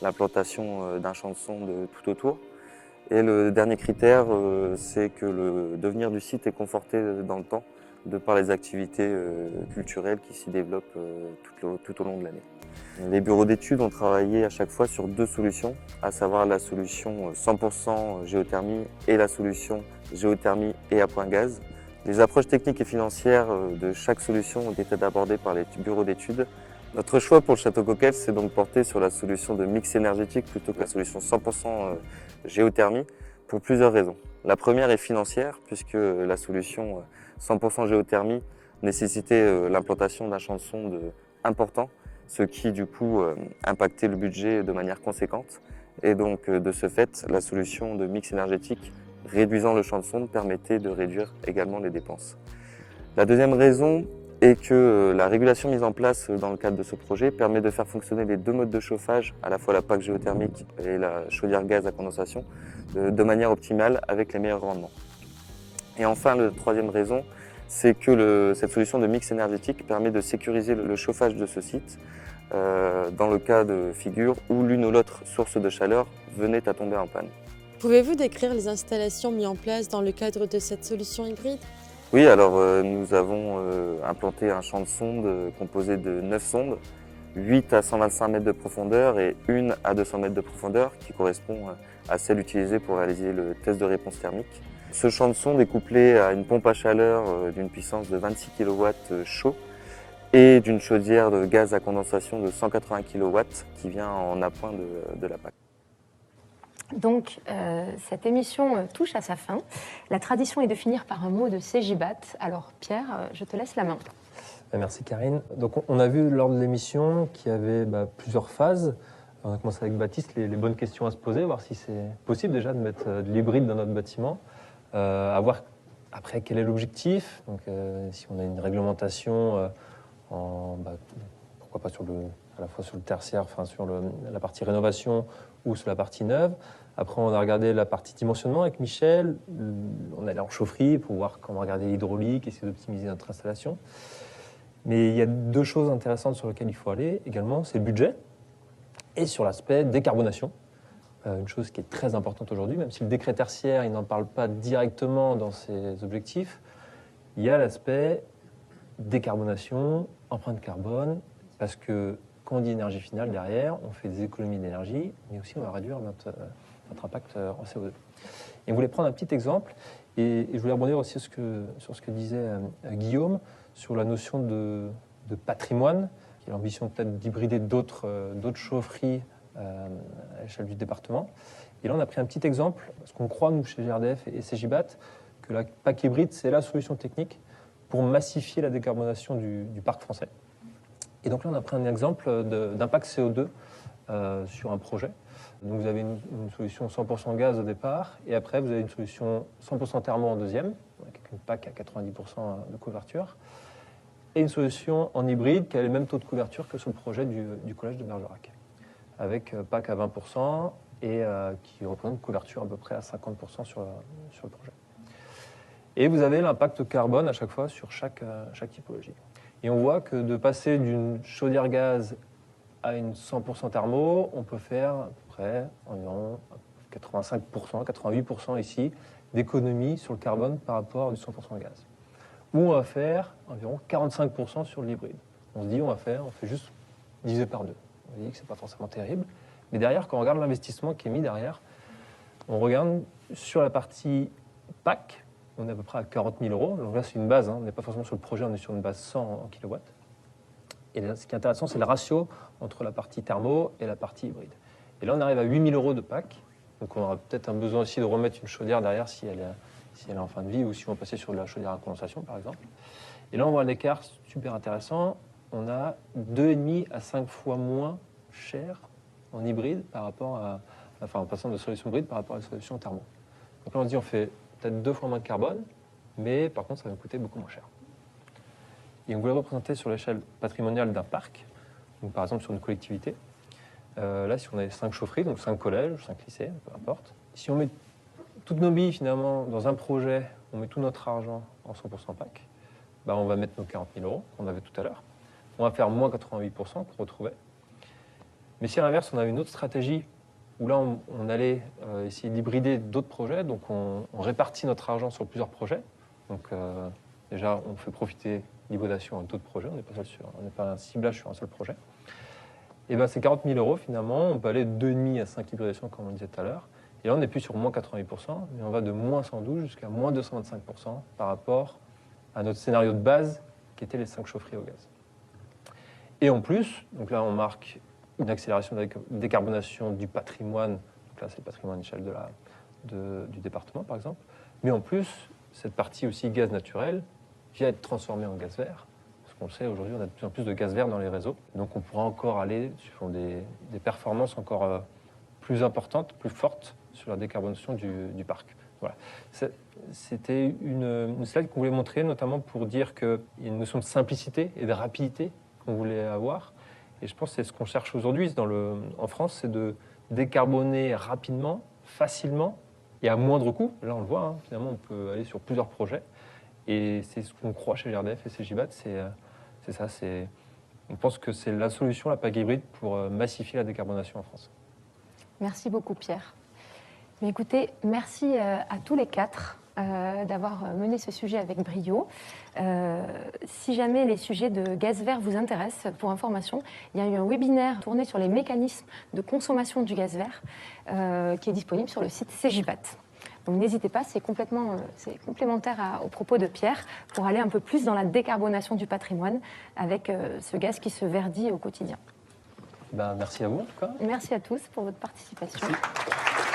l'implantation d'un champ de sonde tout autour. Et le dernier critère, c'est que le devenir du site est conforté dans le temps, de par les activités culturelles qui s'y développent tout au long de l'année. Les bureaux d'études ont travaillé à chaque fois sur 2 solutions, à savoir la solution 100% géothermie et la solution géothermie et à point gaz. Les approches techniques et financières de chaque solution ont été abordées par les bureaux d'études. Notre choix pour le Château Coquel s'est donc porté sur la solution de mix énergétique plutôt que la solution 100% géothermie pour plusieurs raisons. La première est financière puisque la solution 100% géothermie nécessitait l'implantation d'un champ de sonde important, ce qui du coup impactait le budget de manière conséquente. Et donc de ce fait, la solution de mix énergétique réduisant le champ de sonde permettait de réduire également les dépenses. La deuxième raison et que la régulation mise en place dans le cadre de ce projet permet de faire fonctionner les 2 modes de chauffage, à la fois la PAC géothermique et la chaudière gaz à condensation, de manière optimale avec les meilleurs rendements. Et enfin, la troisième raison, c'est que cette solution de mix énergétique permet de sécuriser le chauffage de ce site dans le cas de figure où l'une ou l'autre source de chaleur venait à tomber en panne. Pouvez-vous décrire les installations mises en place dans le cadre de cette solution hybride? Oui, alors nous avons implanté un champ de sonde composé de 9 sondes, 8 à 125 mètres de profondeur et 1 à 200 mètres de profondeur qui correspond à celle utilisée pour réaliser le test de réponse thermique. Ce champ de sonde est couplé à une pompe à chaleur d'une puissance de 26 kW chaud et d'une chaudière de gaz à condensation de 180 kW qui vient en appoint de la PAC. Donc, cette émission touche à sa fin. La tradition est de finir par un mot de Cegibat. Alors, Pierre, je te laisse la main. Merci Karine. Donc, on a vu lors de l'émission qu'il y avait plusieurs phases. On a commencé avec Baptiste, les bonnes questions à se poser, voir si c'est possible déjà de mettre de l'hybride dans notre bâtiment. À voir après quel est l'objectif. Donc, si on a une réglementation, pourquoi pas à la fois sur le tertiaire, enfin sur la partie rénovation ou sur la partie neuve. Après, on a regardé la partie dimensionnement avec Michel. On est allé en chaufferie pour voir comment regarder l'hydraulique, essayer d'optimiser notre installation. Mais il y a 2 choses intéressantes sur lesquelles il faut aller également, c'est le budget et sur l'aspect décarbonation. une chose qui est très importante aujourd'hui, même si le décret tertiaire il n'en parle pas directement dans ses objectifs, il y a l'aspect décarbonation, empreinte carbone, parce que quand on dit énergie finale derrière, on fait des économies d'énergie, mais aussi on va réduire notre impact en CO2. Et on voulait prendre un petit exemple, et je voulais rebondir aussi sur ce que disait Guillaume, sur la notion de patrimoine, qui est l'ambition peut-être d'hybrider d'autres chaufferies à l'échelle du département. Et là, on a pris un petit exemple, parce qu'on croit, nous, chez GRDF et CGBAT, que la PAC hybride, c'est la solution technique pour massifier la décarbonation du parc français. Et donc là, on a pris un exemple d'impact CO2 sur un projet. Donc vous avez une solution 100% gaz au départ, et après vous avez une solution 100% thermo en deuxième, avec une PAC à 90% de couverture, et une solution en hybride qui a le même taux de couverture que sur le projet du collège de Bergerac, avec PAC à 20% et qui représente une couverture à peu près à 50% sur le projet. Et vous avez l'impact carbone à chaque fois sur chaque typologie. Et on voit que de passer d'une chaudière gaz à une 100% thermo, on peut faire à peu près environ 85%, 88% ici d'économie sur le carbone par rapport à du 100% gaz. Ou on va faire environ 45% sur l'hybride. On se dit on fait juste diviser par deux. On dit que c'est pas forcément terrible. Mais derrière, quand on regarde l'investissement qui est mis derrière, on regarde sur la partie PAC, on est à peu près à 40 000 €. Donc là, c'est une base, on n'est pas forcément sur le projet, on est sur une base 100 en kW. Et là, ce qui est intéressant, c'est le ratio entre la partie thermo et la partie hybride. Et là, on arrive à 8 000 € de PAC. Donc on aura peut-être un besoin aussi de remettre une chaudière derrière si elle est en fin de vie, ou si on passait sur de la chaudière à condensation, par exemple. Et là, on voit un écart super intéressant. On a 2,5 à 5 fois moins cher en hybride en passant de solution hybride par rapport à la solution thermo. Donc là, on se dit on fait peut-être 2 fois moins de carbone, mais par contre, ça va nous coûter beaucoup moins cher. Et on voulait représenter sur l'échelle patrimoniale d'un parc, donc par exemple sur une collectivité. Là, si on avait 5 chaufferies, donc 5 collèges, 5 lycées, peu importe. Si on met toutes nos billes finalement dans un projet, on met tout notre argent en 100% PAC, on va mettre nos 40 000 € qu'on avait tout à l'heure. On va faire moins 88% qu'on retrouvait. Mais si à l'inverse, on avait une autre stratégie où là, on allait essayer d'hybrider d'autres projets, donc on répartit notre argent sur plusieurs projets. Donc déjà, on fait profiter l'hybridation à d'autres projets, on n'est pas un ciblage sur un seul projet. Et bien ces 40 000 € finalement, on peut aller de 2,5 à 5 hybridations comme on disait tout à l'heure. Et là, on n'est plus sur moins 88%, mais on va de moins 112 jusqu'à moins 225% par rapport à notre scénario de base qui était les 5 chaufferies au gaz. Et en plus, donc là, on marque une accélération de la décarbonation du patrimoine. Donc là, c'est le patrimoine à l'échelle du département, par exemple. Mais en plus, cette partie aussi gaz naturel vient être transformée en gaz vert. Parce qu'on le sait, aujourd'hui, on a de plus en plus de gaz vert dans les réseaux. Donc on pourra encore aller sur des performances encore plus importantes, plus fortes sur la décarbonation du parc. Voilà. C'était une slide qu'on voulait montrer, notamment pour dire qu'il y a une notion de simplicité et de rapidité qu'on voulait avoir. Et je pense que c'est ce qu'on cherche aujourd'hui en France, c'est de décarboner rapidement, facilement et à moindre coût. Là, on le voit, finalement, on peut aller sur plusieurs projets. Et c'est ce qu'on croit chez GRDF et CGBAT, c'est ça. On pense que c'est la solution, la PAC hybride, pour massifier la décarbonation en France. Merci beaucoup, Pierre. Mais écoutez, merci à tous les 4 d'avoir mené ce sujet avec brio. Si jamais les sujets de gaz vert vous intéressent, pour information, il y a eu un webinaire tourné sur les mécanismes de consommation du gaz vert qui est disponible sur le site CGBAT. Donc n'hésitez pas, c'est complémentaire aux propos de Pierre pour aller un peu plus dans la décarbonation du patrimoine avec ce gaz qui se verdit au quotidien. Merci à vous en tout cas. Merci à tous pour votre participation. Merci.